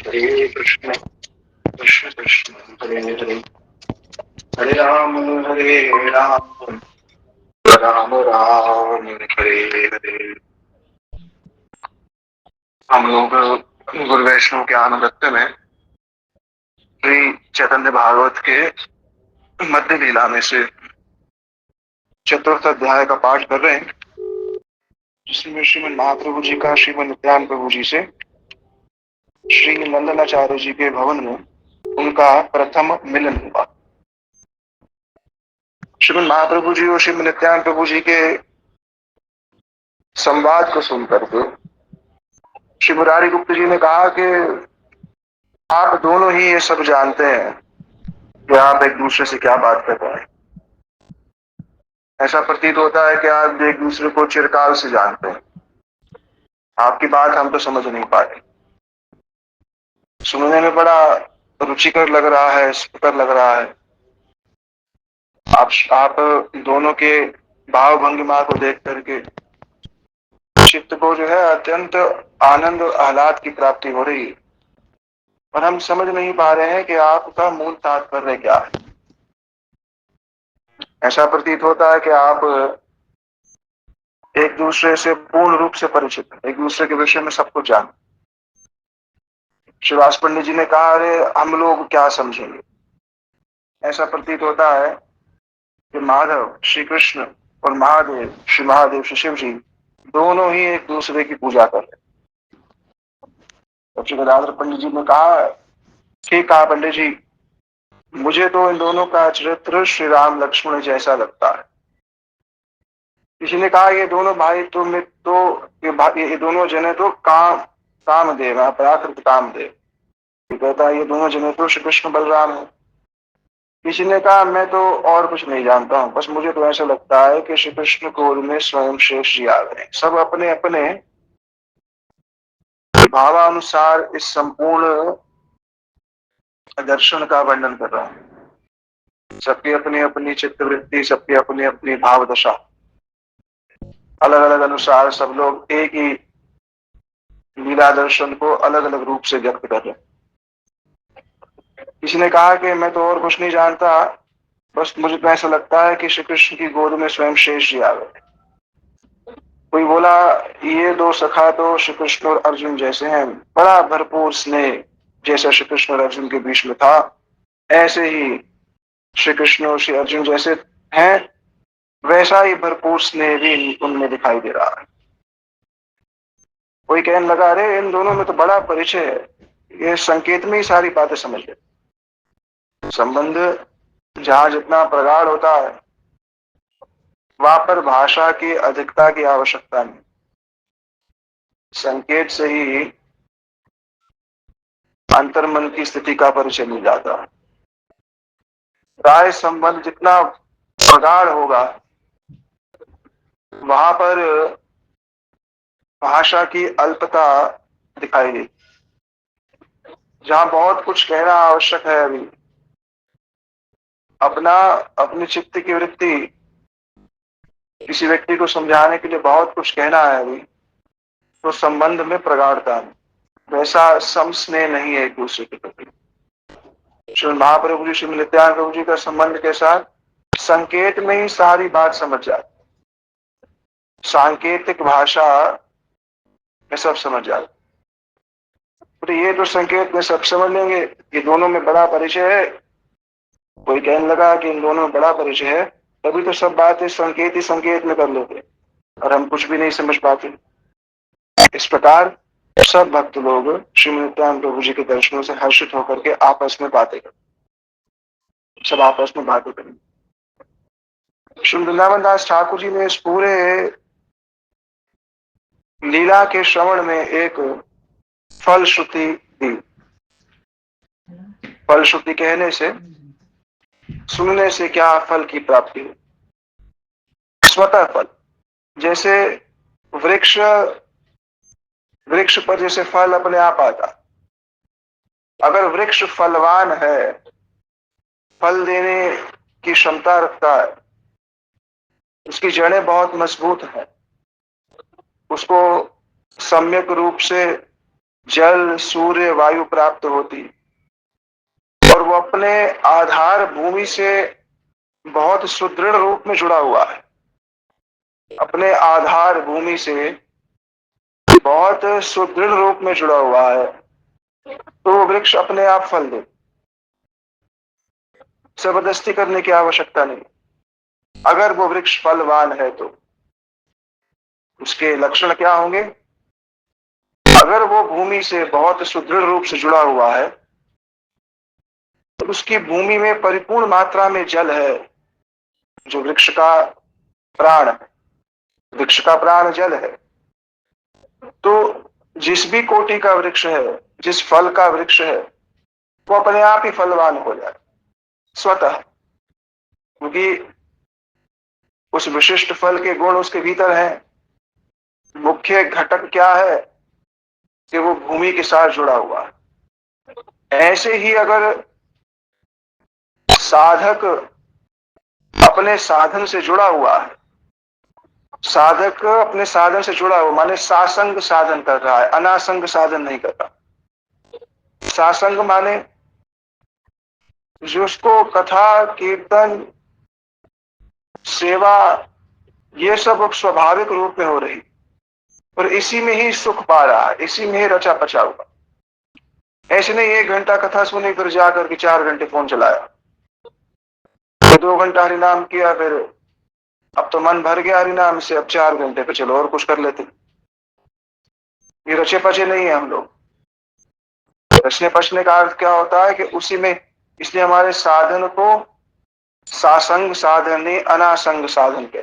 हरे कृष्ण कृष्ण कृष्ण हरे हरे हरे राम राम राम हरे हरे। हम लोग गुरु वैष्णव के अनुगत्य में श्री चैतन्य भागवत के मध्य लीला में से चतुर्थ अध्याय का पाठ कर रहे हैं, जिसमें श्रीमद महाप्रभु जी का श्रीमद नित्यानंद प्रभु जी से श्री नंदनाचार्य जी के भवन में उनका प्रथम मिलन हुआ। श्रीमद महाप्रभु जी और श्रीमद नित्यानंद प्रभु जी के संवाद को सुनकर के श्री मुरारी गुप्त जी ने कहा कि आप दोनों ही ये सब जानते हैं कि आप एक दूसरे से क्या बात कर रहे हैं। ऐसा प्रतीत होता है कि आप एक दूसरे को चिरकाल से जानते हैं। आपकी बात हम तो समझ नहीं पाते। सुनने में बड़ा रुचिकर लग रहा है, स्फुटर लग रहा है। आप दोनों के भाव भंगिमा को देख करके चित्त को जो है अत्यंत आनंद और आह्लाद की प्राप्ति हो रही है, और हम समझ नहीं पा रहे हैं कि आपका मूल तात्पर्य क्या है। ऐसा प्रतीत होता है कि आप एक दूसरे से पूर्ण रूप से परिचित हैं, एक दूसरे के विषय में सब कुछ जानते। शिवास पंडित जी ने कहा, अरे हम लोग क्या समझेंगे। ऐसा प्रतीत होता है कि माधव श्री कृष्ण और महादेव श्री शिव जी दोनों ही एक दूसरे की पूजा कर रहे। श्री गदाधर पंडित जी ने कहा, ठीक कहा पंडित जी, मुझे तो इन दोनों का चरित्र श्री राम लक्ष्मण जैसा लगता है। किसी ने कहा, ये दोनों भाई तो ये दोनों जने तो कामदेव है, प्राकृत कामदेव। कहता है ये दोनों जने तो श्री कृष्ण बलराम है। किसी ने कहा, मैं तो और कुछ नहीं जानता हूँ, बस मुझे तो ऐसा लगता है कि श्री कृष्ण कोल में स्वयं शेष जी आ गए। सब अपने अपने भावानुसार इस संपूर्ण दर्शन का वर्णन कर रहे हैं। सबकी अपनी अपनी चित्तवृत्ति, सबकी अपनी अपनी भाव दशा, अलग अलग अनुसार सब लोग एक ही लीला दर्शन को अलग अलग रूप से व्यक्त कर रहे हैं। किसी ने कहा कि मैं तो और कुछ नहीं जानता, बस मुझे तो ऐसा लगता है कि श्री कृष्ण की गोद में स्वयं शेष जी आ गए। कोई बोला, ये दो सखा तो श्री कृष्ण और अर्जुन जैसे हैं, बड़ा भरपूर स्नेह जैसा श्री कृष्ण और अर्जुन के बीच में था, ऐसे ही श्री कृष्ण और श्री अर्जुन जैसे हैं, वैसा ही भरपूर स्नेह भी उनमें दिखाई दे रहा है। कोई कहने लगा, अरे इन दोनों में तो बड़ा परिचय है, ये संकेत में ही सारी बातें समझ ले। संबंध जहां जितना प्रगाढ़ होता है, वहां पर भाषा की अधिकता की आवश्यकता नहीं, संकेत से ही अंतर्मन की स्थिति का परिचय मिल जाता है। राय संबंध जितना प्रगाढ़ होगा, वहां पर भाषा की अल्पता दिखाई देगी। जहां बहुत कुछ कहना आवश्यक है, अभी अपनी चित्त की वृत्ति किसी व्यक्ति को समझाने के लिए बहुत कुछ कहना है अभी, तो संबंध में प्रगाढ़ता है, वैसा समस्नेह नहीं है एक दूसरे के प्रति। श्री महाप्रभु जी, श्री नित्यानंद प्रभु जी का संबंध के साथ संकेत में ही सारी बात समझ जाती, सांकेतिक भाषा में सब समझ जाती। तो ये तो संकेत में सब समझ लेंगे, ये दोनों में बड़ा परिचय है। कोई कहने लगा कि इन दोनों में बड़ा परिचय है, तभी तो सब बातें संकेत ही संकेत में कर लेते और हम कुछ भी नहीं समझ पाते। इस प्रकार सब भक्त लोग श्री नित्यानंद प्रभु जी के दर्शनों से हर्षित होकर के आपस में बातें करते, सब आपस में बातें करेंगे। श्री वृंदावन दास ठाकुर जी ने इस पूरे लीला के श्रवण में एक फलश्रुति दी। फलश्रुति कहने से, सुनने से क्या फल की प्राप्ति हो? स्वतः फल। जैसे वृक्ष पर जैसे फल अपने आप आता, अगर वृक्ष फलवान है, फल देने की क्षमता रखता है, उसकी जड़ें बहुत मजबूत हैं, उसको सम्यक रूप से जल, सूर्य, वायु प्राप्त होती और वो अपने आधार भूमि से बहुत सुदृढ़ रूप में जुड़ा हुआ है। अपने आधार भूमि से बहुत सुदृढ़ रूप में जुड़ा हुआ है, तो वो वृक्ष अपने आप फल दे। जबरदस्ती करने की आवश्यकता नहीं। अगर वो वृक्ष फलवान है तो उसके लक्षण क्या होंगे? अगर वो भूमि से बहुत सुदृढ़ रूप से जुड़ा हुआ है तो उसकी भूमि में परिपूर्ण मात्रा में जल है, जो वृक्ष का प्राण है। वृक्ष का प्राण जल है। तो जिस भी कोटि का वृक्ष है, जिस फल का वृक्ष है, वो अपने आप ही फलवान हो जाए स्वतः, क्योंकि उस विशिष्ट फल के गुण उसके भीतर हैं। मुख्य घटक क्या है कि वो भूमि के साथ जुड़ा हुआ है। ऐसे ही अगर साधक अपने साधन से जुड़ा हुआ है, साधक अपने साधन से जुड़ा हुआ माने सासंग साधन कर रहा है, अनासंग साधन नहीं कर रहा। सासंग माने जिसको कथा, कीर्तन, सेवा ये सब अब स्वाभाविक रूप में हो रही और इसी में ही सुख पा रहा है, इसी में ही रचा पचा हुआ। ऐसे नहीं 1 घंटा कथा सुनी फिर जाकर के 4 घंटे फोन चलाया, फिर 2 घंटा हरिनाम किया, फिर अब तो मन भर गया हरिनाम से, अब 4 घंटे पे चलो और कुछ कर लेते। ये रचे पचे नहीं है हम लोग। रचने पचने का अर्थ क्या होता है कि उसी में, इसलिए हमारे साधन को सासंग साधन नहीं, अनासंग साधन के।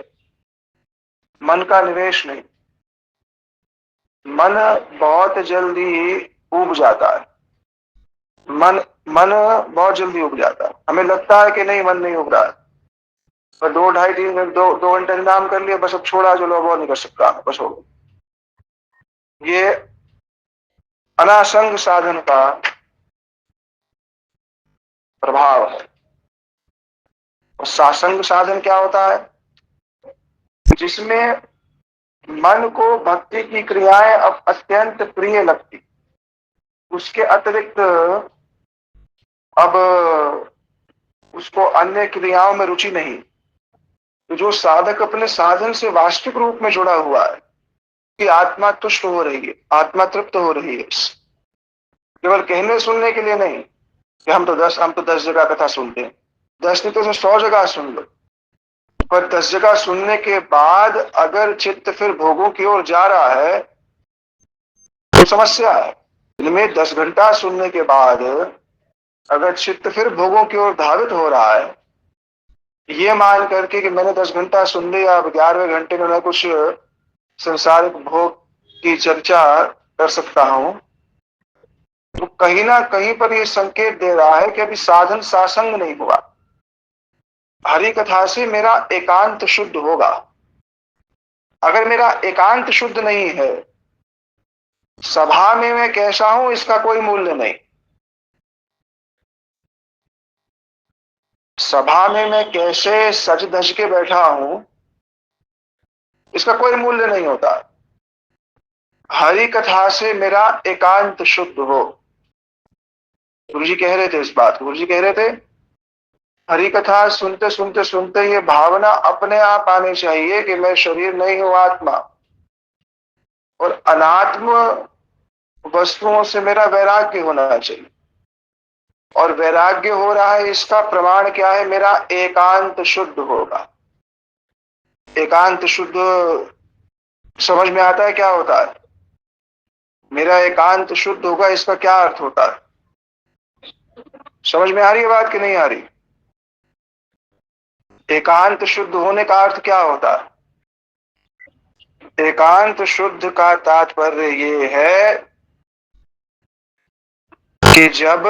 मन का निवेश नहीं। मन बहुत जल्दी उब जाता है। मन मन बहुत जल्दी उब जाता है। हमें लगता है कि नहीं मन नहीं उब रहा है, पर 2 ढाई 3 घंटे 2 घंटे नाम कर लिया, बस अब छोड़ा, चलो अब और नहीं कर सकता, बस हो गया। ये अनासंग साधन का प्रभाव है। और सासंग साधन क्या होता है? जिसमें मन को भक्ति की क्रियाएं अब अत्यंत प्रिय लगती, उसके अतिरिक्त अब उसको अन्य क्रियाओं में रुचि नहीं। तो जो साधक अपने साधन से वास्तविक रूप में जुड़ा हुआ है कि आत्मा तुष्ट हो रही है, आत्मा तृप्त हो रही है, केवल कहने सुनने के लिए नहीं कि हम तो 10 जगह कथा सुनते हैं। 10 नहीं तो 100 जगह सुन लो, पर 10 जगह सुनने के बाद अगर चित्त फिर भोगों की ओर जा रहा है तो समस्या है। इनमें 10 घंटा सुनने के बाद अगर चित्त फिर भोगों की ओर धावित हो रहा है, ये मान करके कि मैंने 10 घंटा सुन लिया, अब 11वें घंटे में मैं कुछ संसारिक भोग की चर्चा कर सकता हूं, तो कहीं ना कहीं पर यह संकेत दे रहा है कि अभी साधन सासंग नहीं हुआ। हरि कथा से मेरा एकांत शुद्ध होगा। अगर मेरा एकांत शुद्ध नहीं है, सभा में मैं कैसा हूं इसका कोई मूल्य नहीं। सभा में मैं कैसे सज धज के बैठा हूं इसका कोई मूल्य नहीं होता। हरि कथा से मेरा एकांत शुद्ध हो। गुरु जी कह रहे थे इस बात, गुरु जी कह रहे थे हरि कथा सुनते सुनते सुनते ये भावना अपने आप आनी चाहिए कि मैं शरीर नहीं हूं, आत्मा, और अनात्म वस्तुओं से मेरा वैराग्य होना चाहिए। और वैराग्य हो रहा है, इसका प्रमाण क्या है? मेरा एकांत शुद्ध होगा। एकांत शुद्ध समझ में आता है क्या होता है? मेरा एकांत शुद्ध होगा, इसका क्या अर्थ होता है? समझ में आ रही है बात कि नहीं आ रही? एकांत शुद्ध होने का अर्थ क्या होता है? एकांत शुद्ध का तात्पर्य ये है कि जब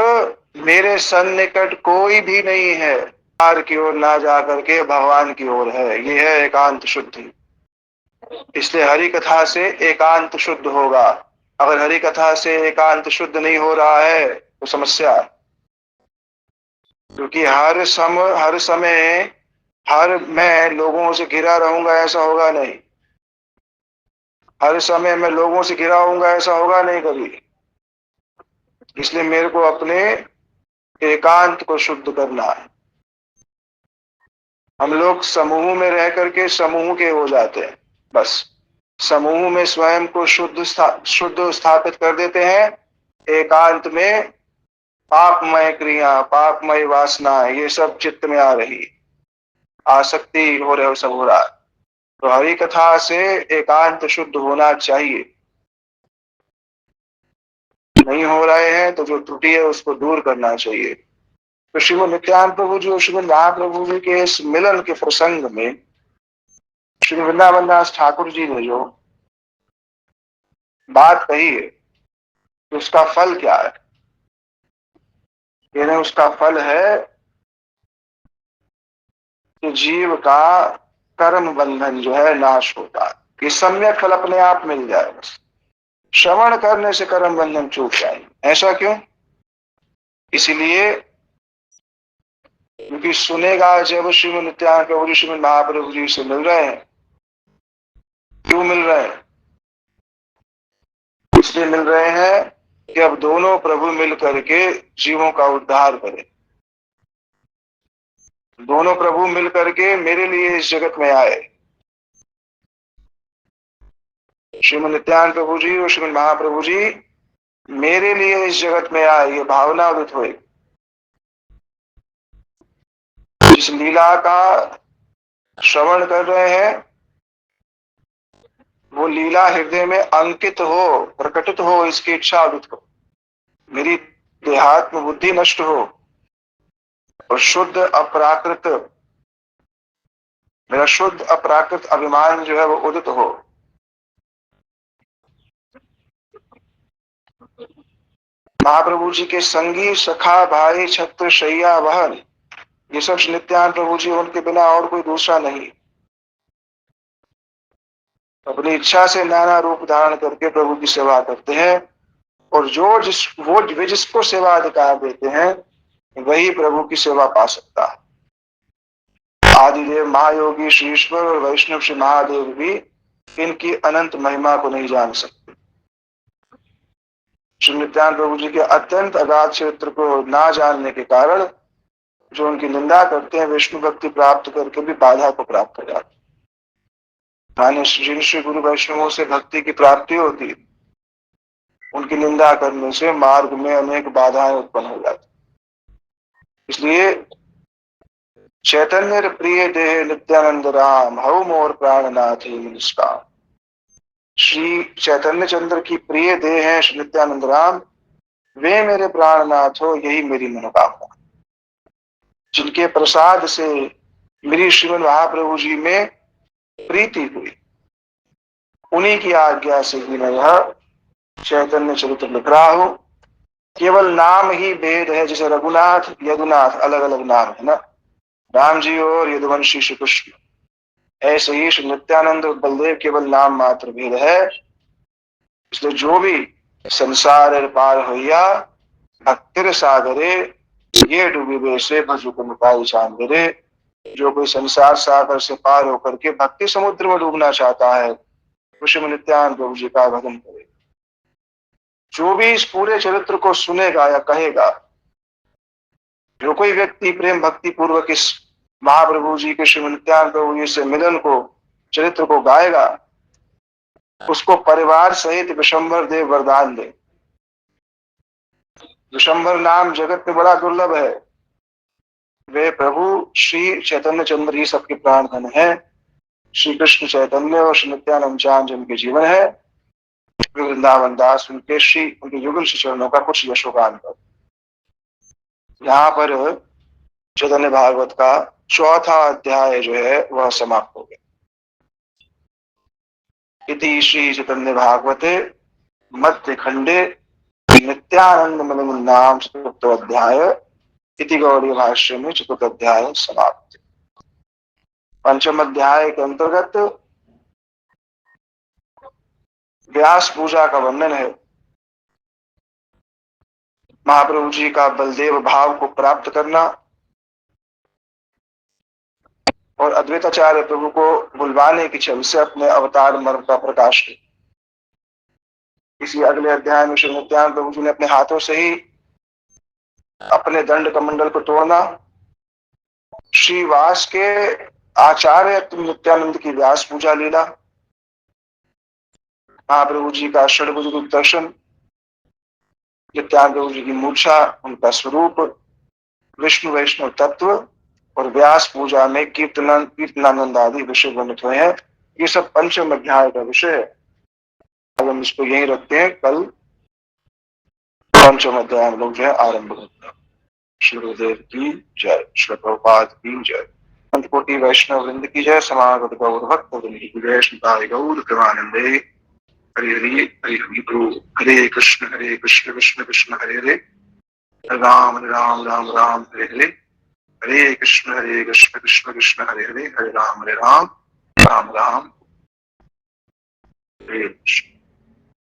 मेरे सन्निकट कोई भी नहीं है, बाहर की ओर ना जाकर के भगवान की ओर है, ये है एकांत शुद्धि। इसलिए हरि कथा से एकांत शुद्ध होगा। अगर हरि कथा से एकांत शुद्ध नहीं हो रहा है तो समस्या है। क्योंकि हर समय हर मैं लोगों से घिरा रहूंगा ऐसा होगा नहीं। हर समय मैं लोगों से घिरा होऊंगा ऐसा होगा नहीं कभी। इसलिए मेरे को अपने एकांत को शुद्ध करना है। हम लोग समूह में रह करके समूह के हो जाते हैं, बस समूह में स्वयं को शुद्ध स्थापित कर देते हैं। एकांत में पापमय क्रिया, पापमय वासना, ये सब चित्त में आ रही, आसक्ति हो रहे, सब हो रहा है। तो हरि कथा से एकांत शुद्ध होना चाहिए। नहीं हो रहे हैं तो जो त्रुटि है उसको दूर करना चाहिए। तो श्रीमद नित्यानंद प्रभु जी और श्रीमद महाप्रभु जी के इस मिलन के प्रसंग में श्री वृंदावन दास ठाकुर जी ने जो बात कही है, उसका फल क्या है? यानी उसका फल है कि जीव का कर्म बंधन जो है नाश होता है। ये सम्यक फल अपने आप मिल जाए, बस श्रवण करने से कर्म बंधन छूट जाए। ऐसा क्यों? इसीलिए क्योंकि सुनेगा जब श्रीमद नित्यानंद प्रभु जी श्रीमद महाप्रभु जी से मिल रहे हैं। क्यों मिल रहे हैं? इसलिए मिल रहे हैं कि अब दोनों प्रभु मिल करके जीवों का उद्धार करें। दोनों प्रभु मिल करके मेरे लिए इस जगत में आए। श्रीमद नित्यानंद प्रभु जी और श्रीमद महाप्रभु जी मेरे लिए इस जगत में आए, ये भावना उदित हुई। जिस लीला का श्रवण कर रहे हैं वो लीला हृदय में अंकित हो, प्रकटित हो, इसकी इच्छा उदित हो। मेरी देहात्म बुद्धि नष्ट हो और शुद्ध अपराकृत, मेरा शुद्ध अपराकृत अभिमान जो है वो उदित हो। महाप्रभु जी के संगी, सखा, भाई, छत्र, शैया, वहन, ये सब नित्यानंद प्रभु जी, उनके बिना और कोई दूसरा नहीं। अपनी इच्छा से नाना रूप धारण करके प्रभु की सेवा करते हैं। और वो वे जिसको सेवा अधिकार देते हैं वही प्रभु की सेवा पा सकता है। आदिदेव महायोगी श्री ईश्वर और वैष्णव श्री महादेव भी इनकी अनंत महिमा को नहीं जान सकते। श्री नित्यानंद प्रभु जी के अत्यंत अगाध चरित्र को ना जानने के कारण जो उनकी निंदा करते हैं, विष्णु भक्ति प्राप्त करके भी बाधा को प्राप्त कर जाते। माने जिन श्री गुरु वैष्णवों से भक्ति की प्राप्ति होती, उनकी निंदा करने से मार्ग में अनेक बाधाएं उत्पन्न हो जाती। इसलिए चैतन्य प्रिय देह नित्यानंद राम, हऊ मोर प्राणनाथ निष्काम। श्री चैतन्य चंद्र की प्रिय देह है श्री नित्यानंद राम, वे मेरे प्राणनाथ हो, यही मेरी मनोकामना। जिनके प्रसाद से मेरी श्रीमद महाप्रभु जी में प्रीति हुई, उन्हीं की आज्ञा से ही मैं यह चैतन्य चरित्र लिख रहा हूं। केवल नाम ही भेद है, जैसे रघुनाथ, यदुनाथ अलग अलग नाम है ना, राम जी और यदुवंशी श्री कृष्ण, ऐसे ही श्री नित्यानंद और बलदेव केवल नाम मात्र भेद है। इसलिए जो भी संसार पार होइया भक्तिर सागरे, ये डूबी बेसे भजु को मुकाई चांदरे। जो कोई संसार सागर से पार होकर के भक्ति समुद्र में डूबना चाहता है, वो श्री नित्यानंद प्रभु जी का भजन करे। जो भी इस पूरे चरित्र को सुनेगा या कहेगा, जो कोई व्यक्ति प्रेम भक्ति पूर्वक इस महाप्रभु जी के श्री नित्यानंद प्रभु जी से मिलन को, चरित्र को गाएगा, उसको परिवार सहित विशंबर देव वरदान दे। विशंबर नाम जगत में बड़ा दुर्लभ है। वे प्रभु श्री चैतन्य चंद्र ही सबके प्राण धन है। श्री कृष्ण चैतन्य और श्री नित्यानंद चांद जिनके जीवन है, वृंदावन दास उनके युगल श्री चरणों का कुछ यशोगान कर। यहाँ पर चैतन्य भागवत का चौथा अध्याय जो है वह समाप्त हो गया। इति श्री चैतन्य भागवते मध्य खंडे नित्यानंद मलम नाम चतुर्थ अध्याय इति गौड़ी भाष्य में चतुर्थ अध्याय समाप्त। पंचम अध्याय के अंतर्गत व्यास पूजा का वर्णन है। महाप्रभु जी का बलदेव भाव को प्राप्त करना और अद्वैताचार्य प्रभु को बुलवाने की छल से अपने अवतार मर्म का प्रकाश किया। इसी अगले अध्याय में श्री नित्यानंद प्रभु जी ने अपने हाथों से ही अपने दंड कमंडल को तोड़ना, श्रीवास के आचार्य नित्यानंद की व्यास पूजा लीला, महाप्रभु जी का षडभुज रूप दर्शन, नित्यानंद प्रभु जी की मूर्छा, उनका स्वरूप, विष्णु वैष्णव तत्व और व्यास पूजा में कीर्तनानंद आदि विषय वर्णित हुए हैं। ये सब पंचम अध्याय का विषय है। अब हम इसको यहीं रखते हैं, कल पंचम अध्याय हम लोग जो है आरंभ करते हैं। श्री गुरुदेव की जय, श्री प्रभुपाद की जय, संत कोटि वैष्णव वृंद की जय, समागत गौर भक्त वृंद की जय, श्रीताय गौर प्रेमानंदे। हरे हरि हरे हरि बोल। हरे कृष्ण कृष्ण कृष्ण हरे हरे, राम राम राम राम हरे हरे, हरे कृष्ण कृष्ण कृष्ण हरे हरे, हरे राम राम राम हरे कृष्ण।